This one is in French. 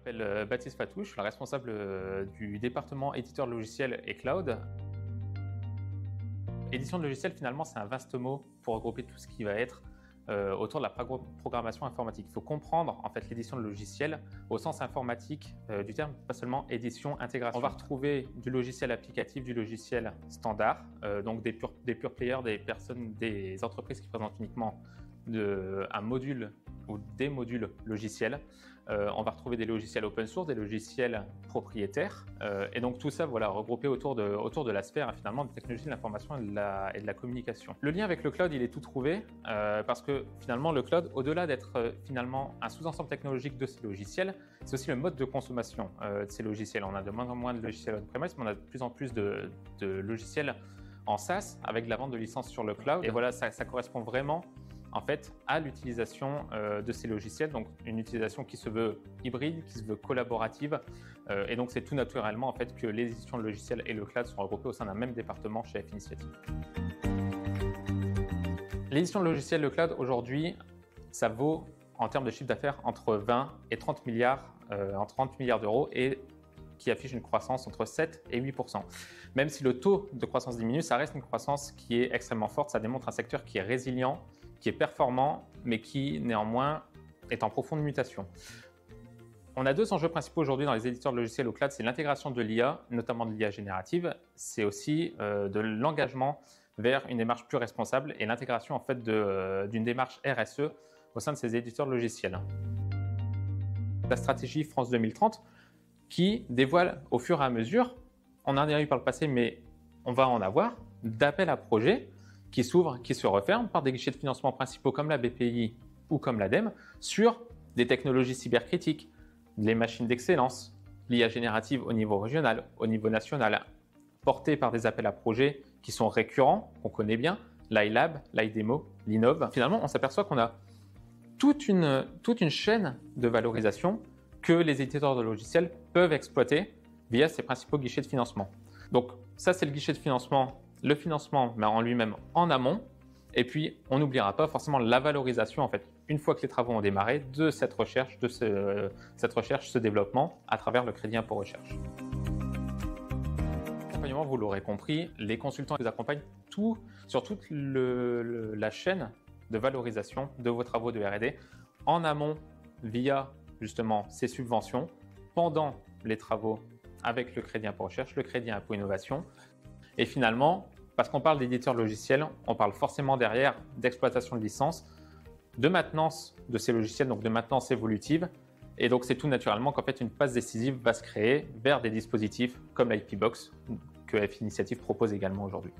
Je m'appelle Baptiste Fatou, je suis le responsable du département éditeur de logiciels et cloud. Édition de logiciels, finalement, c'est un vaste mot pour regrouper tout ce qui va être autour de la programmation informatique. Il faut comprendre en fait l'édition de logiciels au sens informatique du terme, pas seulement édition, intégration. On va retrouver du logiciel applicatif, du logiciel standard, donc des pure players, des entreprises qui présentent uniquement un module ou des modules logiciels. On va retrouver des logiciels open source, des logiciels propriétaires, et donc tout ça regroupé autour de la sphère finalement des technologies de l'information et de la communication. Le lien avec le cloud, il est tout trouvé parce que finalement le cloud, au-delà d'être finalement un sous-ensemble technologique de ces logiciels, c'est aussi le mode de consommation de ces logiciels. On a de moins en moins de logiciels on-premise, mais on a de plus en plus de logiciels en SaaS avec de la vente de licences sur le cloud. Et voilà, ça correspond vraiment en fait à l'utilisation de ces logiciels, donc une utilisation qui se veut hybride, qui se veut collaborative, et donc c'est tout naturellement en fait que l'édition de logiciels et le cloud sont regroupés au sein d'un même département chez F Initiative. L'édition de logiciels, le cloud aujourd'hui, ça vaut en termes de chiffre d'affaires entre 20 et 30 milliards, d'euros, et qui affiche une croissance entre 7 et 8%. Même si le taux de croissance diminue, ça reste une croissance qui est extrêmement forte. Ça démontre un secteur qui est résilient, qui est performant, mais qui néanmoins est en profonde mutation. On a deux enjeux principaux aujourd'hui dans les éditeurs de logiciels au cloud, c'est l'intégration de l'IA, notamment de l'IA générative. C'est aussi de l'engagement vers une démarche plus responsable et l'intégration en fait d'une démarche RSE au sein de ces éditeurs de logiciels. La stratégie France 2030 qui dévoile au fur et à mesure, on en a eu par le passé, mais on va en avoir, d'appels à projets qui s'ouvrent, qui se referment par des guichets de financement principaux comme la BPI ou comme l'ADEME sur des technologies cybercritiques, les machines d'excellence, l'IA générative au niveau régional, au niveau national, portées par des appels à projets qui sont récurrents, qu'on connaît bien, l'iLab, l'iDemo, l'Innov. Finalement, on s'aperçoit qu'on a toute une chaîne de valorisation que les éditeurs de logiciels peuvent exploiter via ces principaux guichets de financement. Donc ça, c'est le guichet de financement, le financement en lui-même en amont. Et puis, on n'oubliera pas forcément la valorisation, en fait, une fois que les travaux ont démarré, de cette recherche, ce développement à travers le crédit impôt recherche. L'accompagnement, vous l'aurez compris, les consultants vous accompagnent sur toute la chaîne de valorisation de vos travaux de R&D en amont via justement ces subventions, pendant les travaux avec le crédit impôt recherche, le crédit impôt innovation. Et finalement, parce qu'on parle d'éditeurs logiciels, on parle forcément derrière d'exploitation de licences, de maintenance de ces logiciels, donc de maintenance évolutive. Et donc c'est tout naturellement qu'en fait une passe décisive va se créer vers des dispositifs comme l'IP Box que F Initiative propose également aujourd'hui.